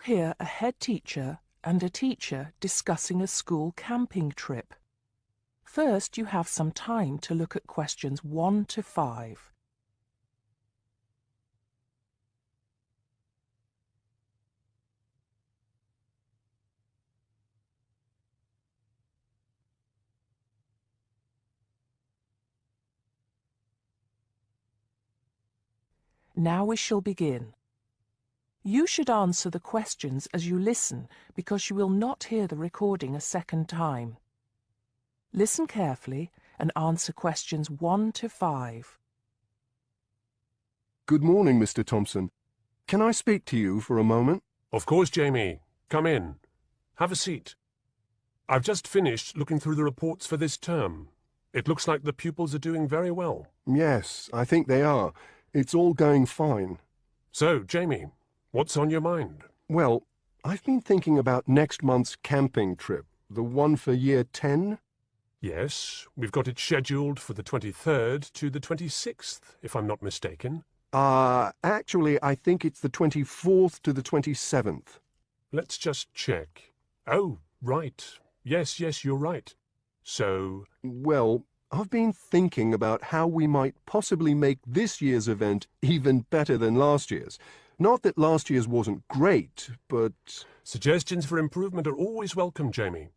Hear a head teacher and a teacher discussing a school camping trip. First, you have some time to look at questions 1 to 5. Now we shall begin. You should answer the questions as you listen because you will not hear the recording a second time. Listen carefully and answer questions 1 to 5. Good morning, Mr. Thompson. Can I speak to you for a moment? Of course, Jamie. Come in. Have a seat. I've just finished looking through the reports for this term. It looks like the pupils are doing very well. Yes, I think they are. It's all going fine. So, Jamie, what's on your mind? Well, I've been thinking about next month's camping trip, the one for Year 10. Yes, we've got it scheduled for the 23rd to the 26th, if I'm not mistaken. Actually, I think it's the 24th to the 27th. Let's just check. Oh, right. Yes, you're right. So... Well, I've been thinking about how we might possibly make this year's event even better than last year's. Not that last year's wasn't great, but... Suggestions for improvement are always welcome, Jamie.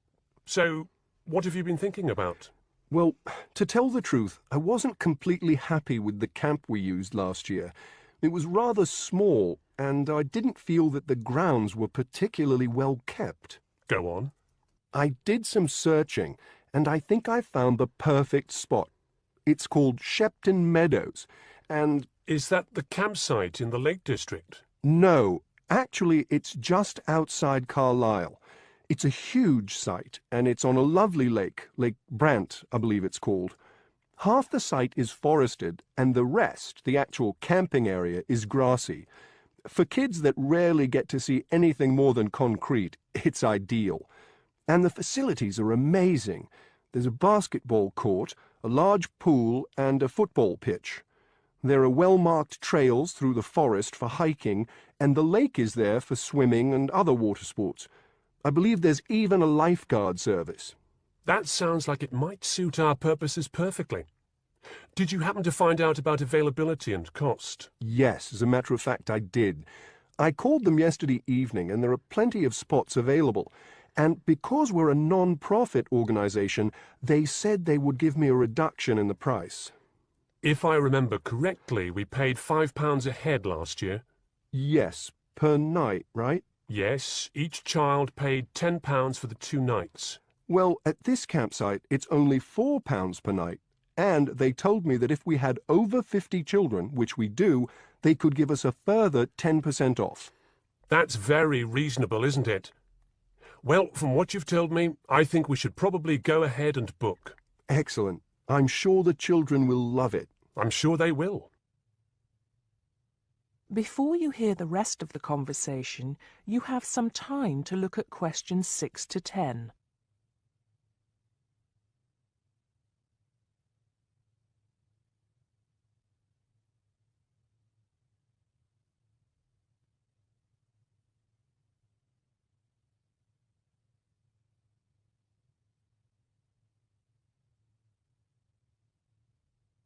So, what have you been thinking about? Well, to tell the truth, I wasn't completely happy with the camp we used last year. It was rather small, and I didn't feel that the grounds were particularly well kept. Go on. I did some searching, and I think I found the perfect spot. It's called Shepton Meadows, and... Is that the campsite in the Lake District? No, actually it's just outside Carlisle. It's a huge site, and it's on a lovely lake, Lake Brant, I believe it's called. Half the site is forested, and the rest, the actual camping area, is grassy. For kids that rarely get to see anything more than concrete, it's ideal. And the facilities are amazing. There's a basketball court, a large pool, and a football pitch. There are well-marked trails through the forest for hiking, and the lake is there for swimming and other water sports. I believe there's even a lifeguard service. That sounds like it might suit our purposes perfectly. Did you happen to find out about availability and cost? Yes, as a matter of fact, I did. I called them yesterday evening, and there are plenty of spots available. And because we're a non-profit organization, they said they would give me a reduction in the price. If I remember correctly, we paid £5 a head last year. Yes, per night, right? Yes, each child paid £10 for the 2 nights. Well, at this campsite, it's only £4 per night. And they told me that if we had over 50 children, which we do, they could give us a further 10% off. That's very reasonable, isn't it? Well, from what you've told me, I think we should probably go ahead and book. Excellent. I'm sure the children will love it. I'm sure they will. Before you hear the rest of the conversation, you have some time to look at questions 6 to 10.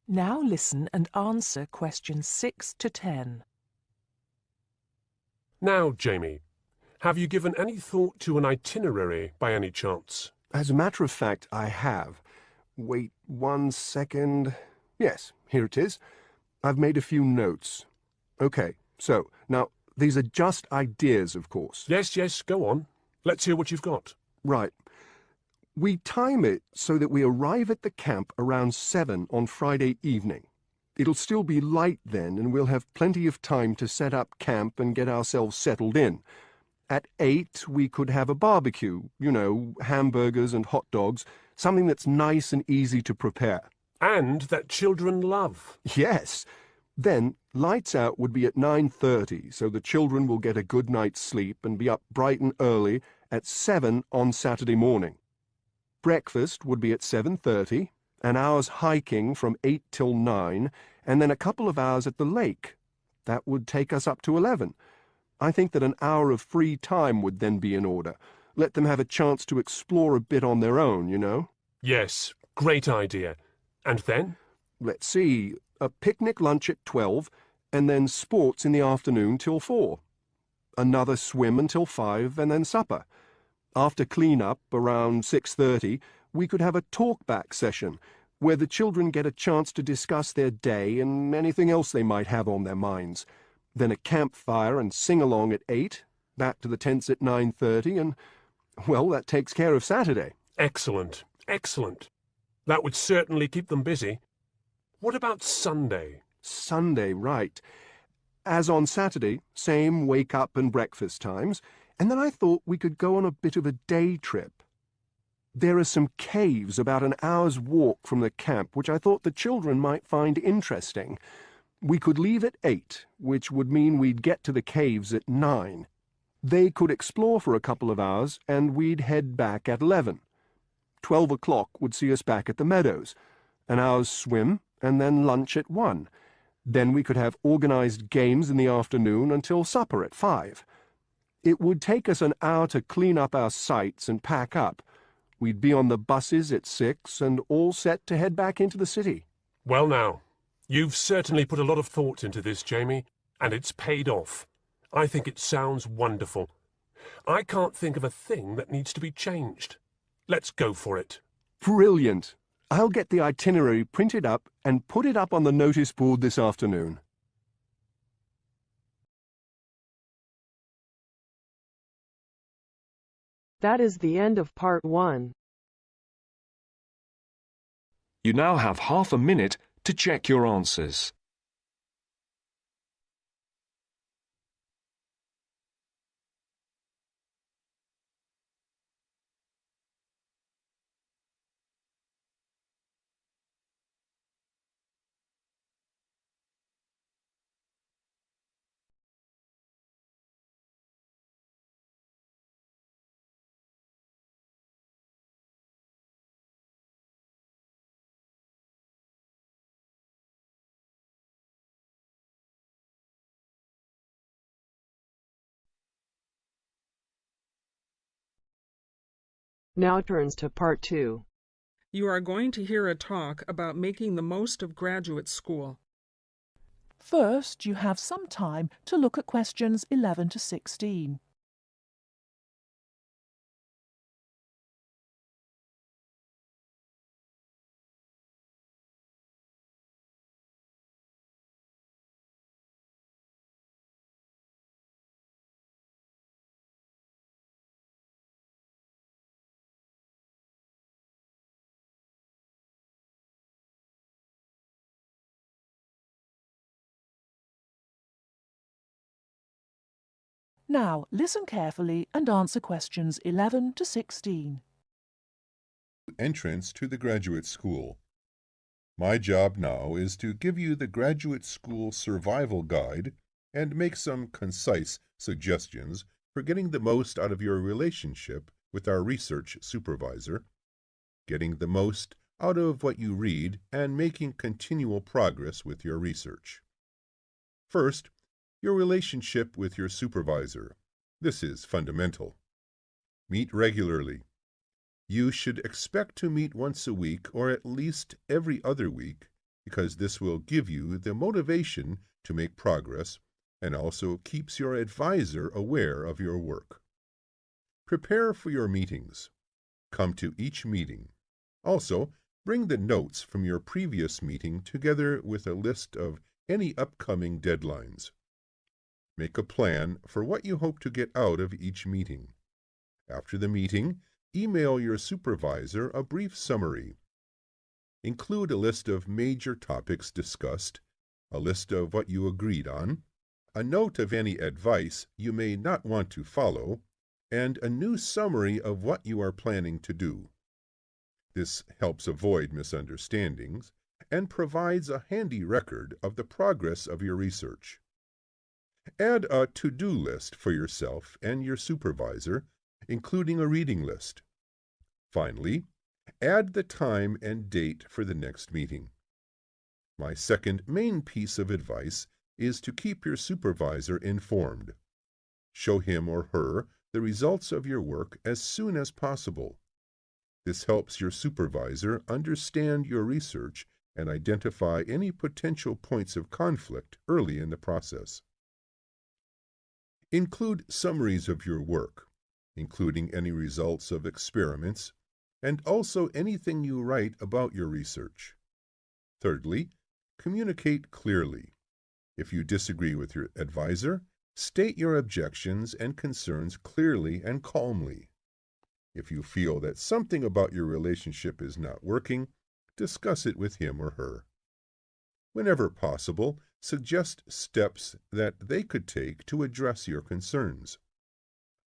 Now listen and answer questions 6 to 10. Now, Jamie, have you given any thought to an itinerary by any chance? As a matter of fact, I have. Wait 1 second. Yes, here it is. I've made a few notes. Okay, so, now, these are just ideas, of course. Yes, go on. Let's hear what you've got. Right. We time it so that we arrive at the camp around 7 on Friday evening. It'll still be light then, and we'll have plenty of time to set up camp and get ourselves settled in. At 8, we could have a barbecue, you know, hamburgers and hot dogs, something that's nice and easy to prepare. And that children love. Yes. Then, lights out would be at 9:30, so the children will get a good night's sleep and be up bright and early at 7 on Saturday morning. Breakfast would be at 7:30, an hour's hiking from 8 till 9, and then a couple of hours at the lake. That would take us up to 11. I think that an hour of free time would then be in order. Let them have a chance to explore a bit on their own, you know? Yes, great idea. And then? Let's see, a picnic lunch at 12, and then sports in the afternoon till 4. Another swim until 5, and then supper. After clean-up, around 6:30, we could have a talk-back session, where the children get a chance to discuss their day and anything else they might have on their minds. Then a campfire and sing-along at 8, back to the tents at 9:30, and, well, that takes care of Saturday. Excellent, excellent. That would certainly keep them busy. What about Sunday? Sunday, right. As on Saturday, same wake-up and breakfast times, and then I thought we could go on a bit of a day trip. There are some caves about an hour's walk from the camp, which I thought the children might find interesting. We could leave at 8, which would mean we'd get to the caves at 9. They could explore for a couple of hours, and we'd head back at 11. 12 o'clock would see us back at the meadows. An hour's swim, and then lunch at 1. Then we could have organized games in the afternoon until supper at 5. It would take us an hour to clean up our sites and pack up. We'd be on the buses at 6 and all set to head back into the city. Well now, you've certainly put a lot of thought into this, Jamie, and it's paid off. I think it sounds wonderful. I can't think of a thing that needs to be changed. Let's go for it. Brilliant. I'll get the itinerary printed up and put it up on the notice board this afternoon. That is the end of part 1. You now have half a minute to check your answers. Now turns to part 2. You are going to hear a talk about making the most of graduate school. First, you have some time to look at questions 11 to 16. Now, listen carefully and answer questions 11 to 16. Entrance to the graduate school. My job now is to give you the graduate school survival guide and make some concise suggestions for getting the most out of your relationship with our research supervisor, getting the most out of what you read, and making continual progress with your research. First, your relationship with your supervisor. This is fundamental. Meet regularly. You should expect to meet once a week or at least every other week, because this will give you the motivation to make progress and also keeps your advisor aware of your work. Prepare for your meetings. Come to each meeting. Also, bring the notes from your previous meeting together with a list of any upcoming deadlines. Make a plan for what you hope to get out of each meeting. After the meeting, email your supervisor a brief summary. Include a list of major topics discussed, a list of what you agreed on, a note of any advice you may not want to follow, and a new summary of what you are planning to do. This helps avoid misunderstandings and provides a handy record of the progress of your research. Add a to-do list for yourself and your supervisor, including a reading list. Finally, add the time and date for the next meeting. My second main piece of advice is to keep your supervisor informed. Show him or her the results of your work as soon as possible. This helps your supervisor understand your research and identify any potential points of conflict early in the process. Include summaries of your work, including any results of experiments, and also anything you write about your research. Thirdly, communicate clearly. If you disagree with your advisor, state your objections and concerns clearly and calmly. If you feel that something about your relationship is not working, discuss it with him or her. Whenever possible, suggest steps that they could take to address your concerns.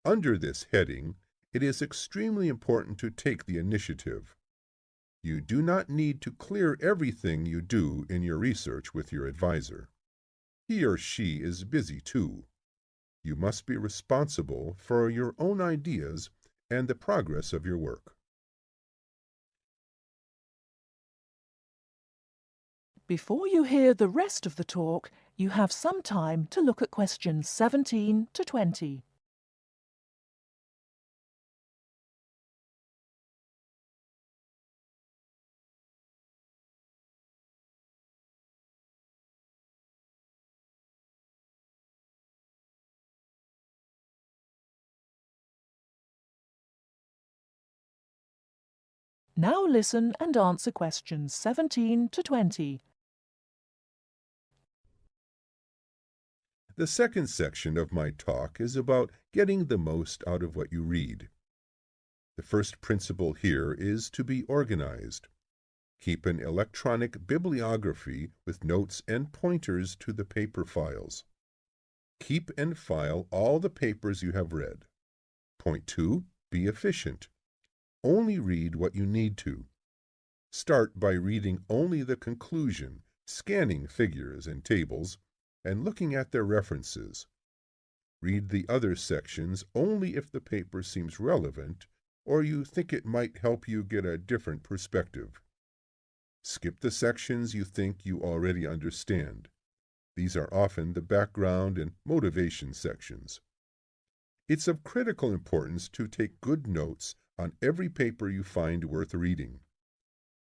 Under this heading, it is extremely important to take the initiative. You do not need to clear everything you do in your research with your advisor. He or she is busy too. You must be responsible for your own ideas and the progress of your work. Before you hear the rest of the talk, you have some time to look at questions 17 to 20. Now listen and answer questions 17 to 20. The second section of my talk is about getting the most out of what you read. The first principle here is to be organized. Keep an electronic bibliography with notes and pointers to the paper files. Keep and file all the papers you have read. Point 2. Be efficient. Only read what you need to. Start by reading only the conclusion, scanning figures and tables, and looking at their references. Read the other sections only if the paper seems relevant or you think it might help you get a different perspective. Skip the sections you think you already understand. These are often the background and motivation sections. It's of critical importance to take good notes on every paper you find worth reading.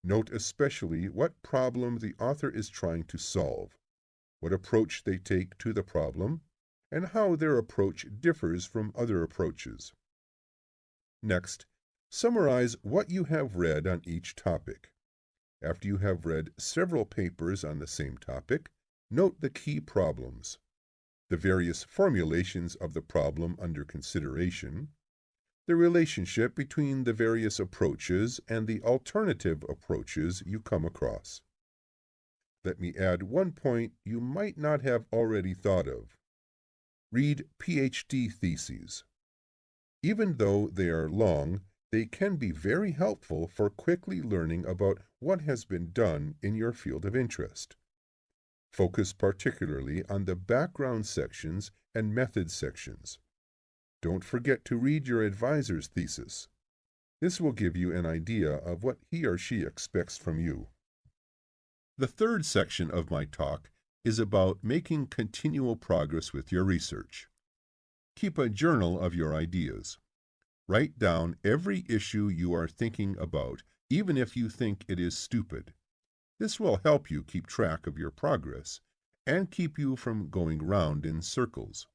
Note especially what problem the author is trying to solve, what approach they take to the problem, and how their approach differs from other approaches. Next, summarize what you have read on each topic. After you have read several papers on the same topic, note the key problems, the various formulations of the problem under consideration, the relationship between the various approaches and the alternative approaches you come across. Let me add one point you might not have already thought of. Read PhD theses. Even though they are long, they can be very helpful for quickly learning about what has been done in your field of interest. Focus particularly on the background sections and method sections. Don't forget to read your advisor's thesis. This will give you an idea of what he or she expects from you. The third section of my talk is about making continual progress with your research. Keep a journal of your ideas. Write down every issue you are thinking about, even if you think it is stupid. This will help you keep track of your progress and keep you from going round in circles.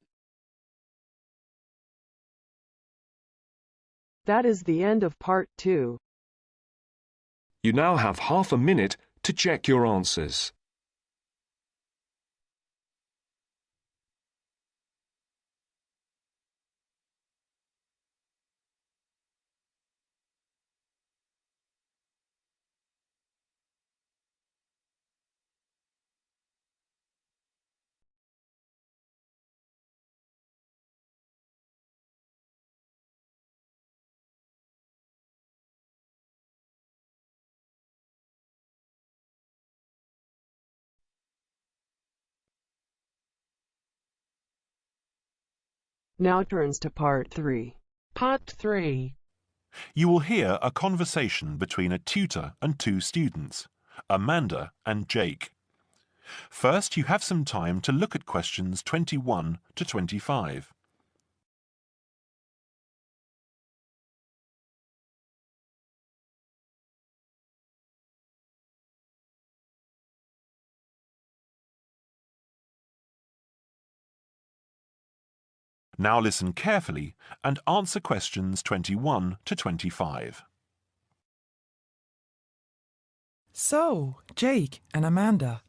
That is the end of part 2. You now have half a minute to check your answers. Now turns to part 3. Part 3. You will hear a conversation between a tutor and two students, Amanda and Jake. First, you have some time to look at questions 21 to 25. Now listen carefully and answer questions 21 to 25. So, Jake and Amanda,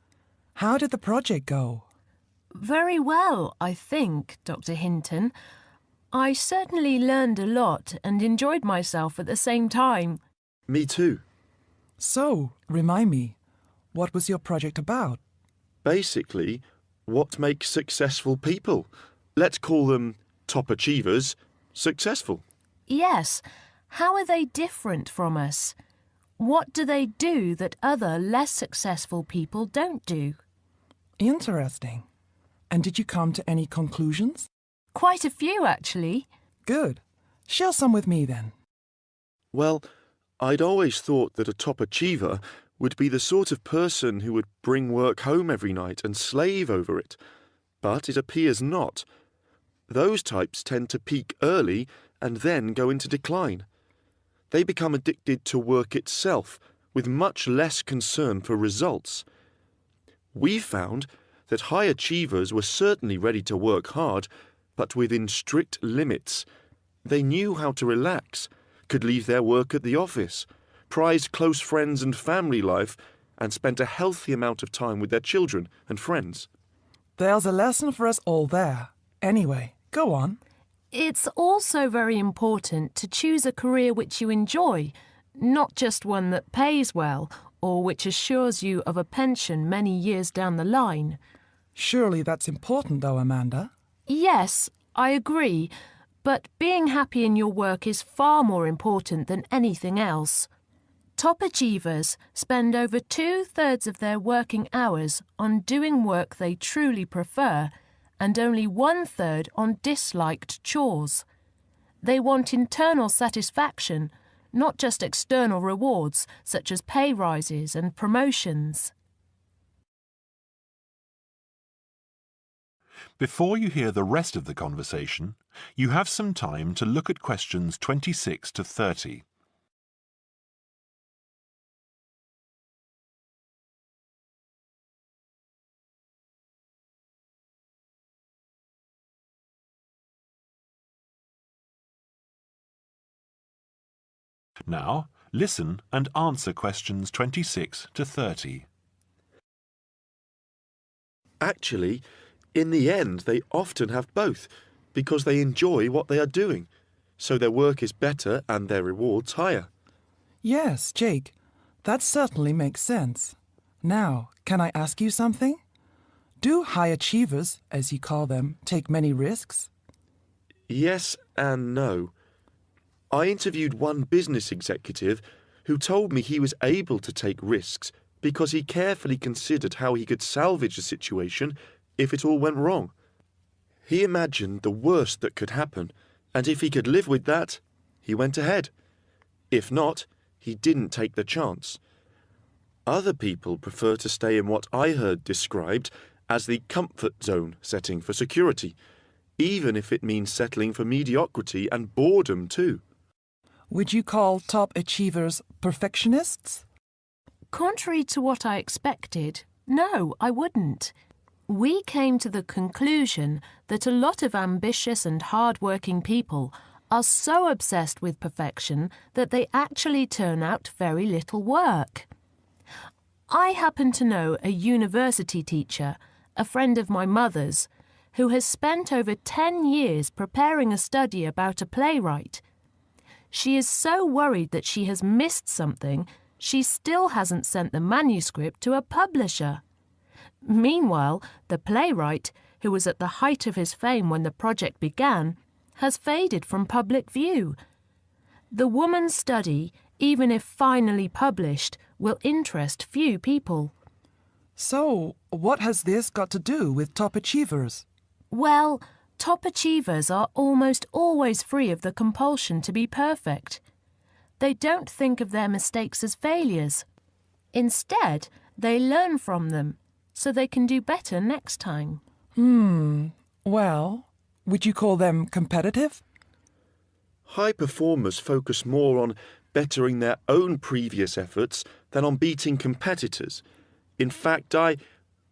how did the project go? Very well, I think, Dr. Hinton. I certainly learned a lot and enjoyed myself at the same time. Me too. So, remind me, what was your project about? Basically, what makes successful people? Let's call them top achievers successful. Yes. How are they different from us? What do they do that other less successful people don't do? Interesting. And did you come to any conclusions? Quite a few, actually. Good. Share some with me then. Well, I'd always thought that a top achiever would be the sort of person who would bring work home every night and slave over it. But it appears not. Those types tend to peak early and then go into decline. They become addicted to work itself, with much less concern for results. We found that high achievers were certainly ready to work hard, but within strict limits. They knew how to relax, could leave their work at the office, prized close friends and family life, and spent a healthy amount of time with their children and friends. There's a lesson for us all there. Anyway, go on. It's also very important to choose a career which you enjoy, not just one that pays well or which assures you of a pension many years down the line. Surely that's important though, Amanda. Yes, I agree, but being happy in your work is far more important than anything else. Top achievers spend over 2/3 of their working hours on doing work they truly prefer and only 1/3 on disliked chores. They want internal satisfaction, not just external rewards such as pay rises and promotions. Before you hear the rest of the conversation, you have some time to look at questions 26 to 30. Now, listen and answer questions 26 to 30. Actually, in the end, they often have both, because they enjoy what they are doing, so their work is better and their rewards higher. Yes, Jake, that certainly makes sense. Now, can I ask you something? Do high achievers, as you call them, take many risks? Yes and no. I interviewed one business executive who told me he was able to take risks because he carefully considered how he could salvage a situation if it all went wrong. He imagined the worst that could happen, and if he could live with that, he went ahead. If not, he didn't take the chance. Other people prefer to stay in what I heard described as the comfort zone setting for security, even if it means settling for mediocrity and boredom too. Would you call top achievers perfectionists? Contrary to what I expected, no, I wouldn't. We came to the conclusion that a lot of ambitious and hard-working people are so obsessed with perfection that they actually turn out very little work. I happen to know a university teacher, a friend of my mother's, who has spent over 10 years preparing a study about a playwright. She is so worried that she has missed something, she still hasn't sent the manuscript to a publisher. Meanwhile, the playwright, who was at the height of his fame when the project began, has faded from public view. The woman's study, even if finally published, will interest few people. So, what has this got to do with top achievers? Well, top achievers are almost always free of the compulsion to be perfect. They don't think of their mistakes as failures. Instead, they learn from them, so they can do better next time. Well, would you call them competitive? High performers focus more on bettering their own previous efforts than on beating competitors. In fact,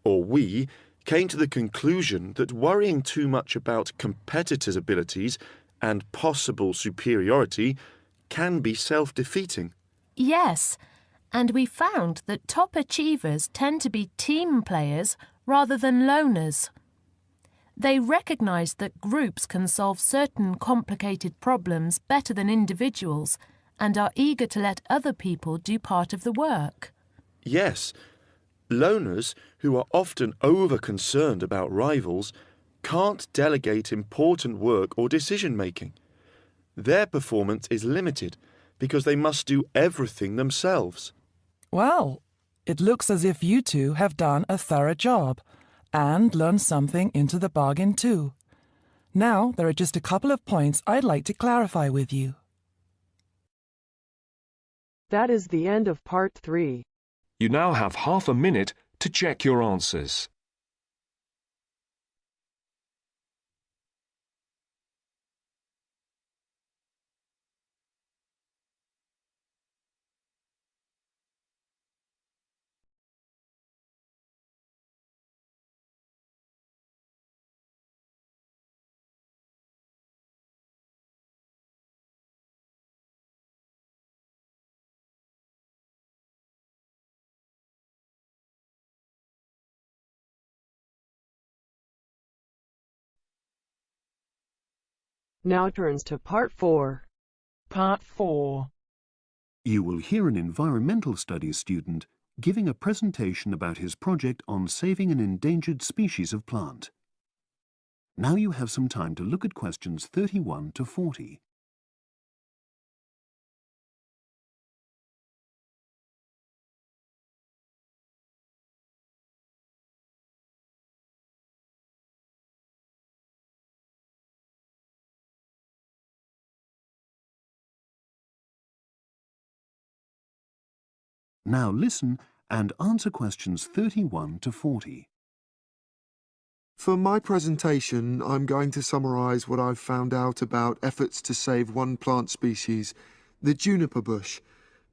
we came to the conclusion that worrying too much about competitors' abilities and possible superiority can be self-defeating. Yes, and we found that top achievers tend to be team players rather than loners. They recognise that groups can solve certain complicated problems better than individuals and are eager to let other people do part of the work. Yes, loners, who are often over-concerned about rivals, can't delegate important work or decision-making. Their performance is limited because they must do everything themselves. Well, it looks as if you two have done a thorough job and learned something into the bargain too. Now, there are just a couple of points I'd like to clarify with you. That is the end of part 3. You now have half a minute to check your answers. Now turns to part 4. Part 4. You will hear an environmental studies student giving a presentation about his project on saving an endangered species of plant. Now you have some time to look at questions 31 to 40. Now listen and answer questions 31 to 40. For my presentation, I'm going to summarise what I've found out about efforts to save one plant species, the juniper bush.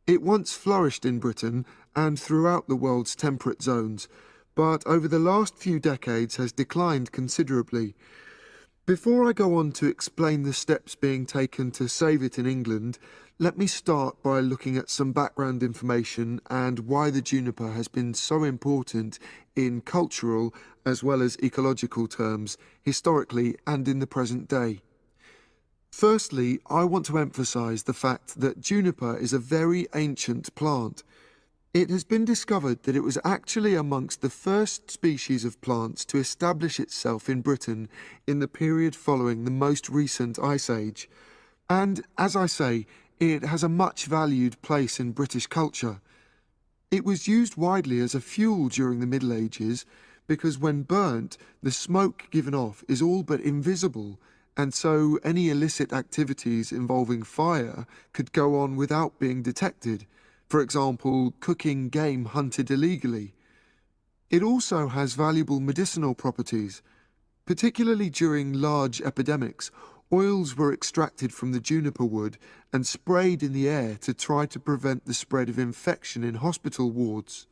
It once flourished in Britain and throughout the world's temperate zones, but over the last few decades has declined considerably. Before I go on to explain the steps being taken to save it in England, let me start by looking at some background information and why the juniper has been so important in cultural as well as ecological terms, historically and in the present day. Firstly, I want to emphasise the fact that juniper is a very ancient plant. It has been discovered that it was actually amongst the first species of plants to establish itself in Britain in the period following the most recent Ice Age. And, as I say, it has a much valued place in British culture. It was used widely as a fuel during the Middle Ages because when burnt, the smoke given off is all but invisible, and so any illicit activities involving fire could go on without being detected. For example, cooking game hunted illegally. It also has valuable medicinal properties. Particularly during large epidemics, oils were extracted from the juniper wood and sprayed in the air to try to prevent the spread of infection in hospital wards.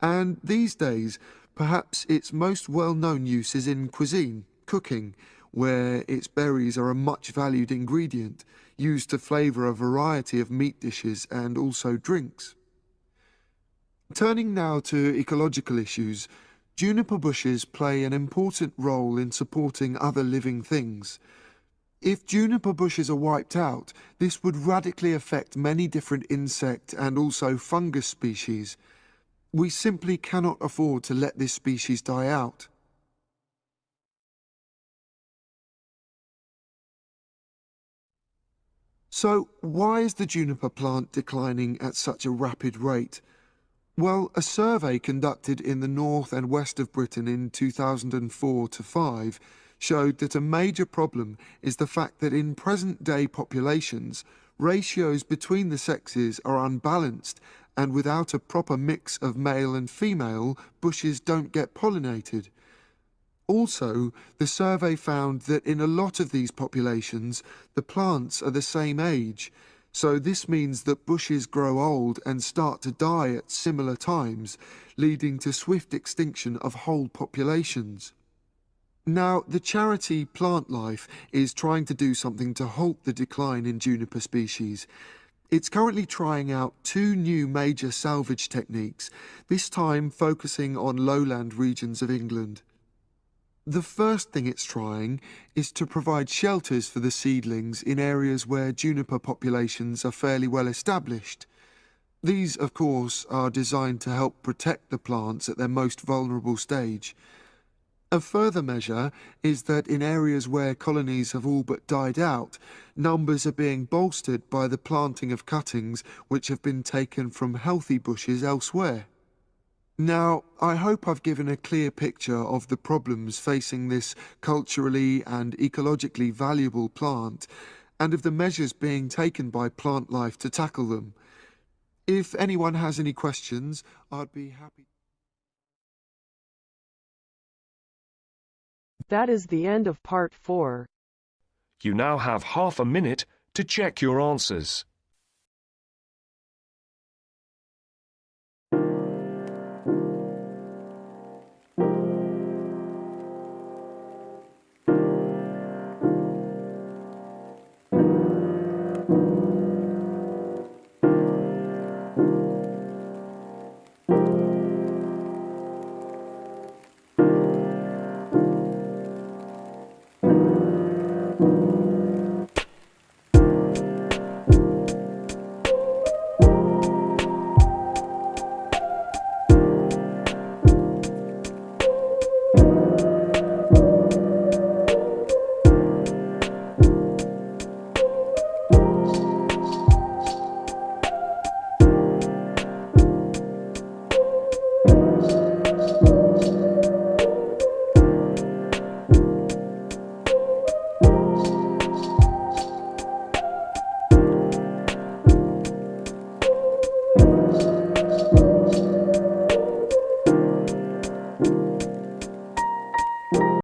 And these days, perhaps its most well-known use is in cuisine, cooking, where its berries are a much valued ingredient, used to flavour a variety of meat dishes and also drinks. Turning now to ecological issues, juniper bushes play an important role in supporting other living things. If juniper bushes are wiped out, this would radically affect many different insect and also fungus species. We simply cannot afford to let this species die out. So, why is the juniper plant declining at such a rapid rate? Well, a survey conducted in the north and west of Britain in 2004 to 5 showed that a major problem is the fact that in present-day populations, ratios between the sexes are unbalanced, and without a proper mix of male and female, bushes don't get pollinated. Also, the survey found that in a lot of these populations, the plants are the same age, So this means that bushes grow old and start to die at similar times, leading to swift extinction of whole populations. Now, the charity Plant Life is trying to do something to halt the decline in juniper species. It's currently trying out 2 new major salvage techniques, this time focusing on lowland regions of England. The first thing it's trying is to provide shelters for the seedlings in areas where juniper populations are fairly well established. These, of course, are designed to help protect the plants at their most vulnerable stage. A further measure is that in areas where colonies have all but died out, numbers are being bolstered by the planting of cuttings which have been taken from healthy bushes elsewhere. Now, I hope I've given a clear picture of the problems facing this culturally and ecologically valuable plant, and of the measures being taken by Plant Life to tackle them. If anyone has any questions, I'd be happy. That is the end of part 4. You now have half a minute to check your answers.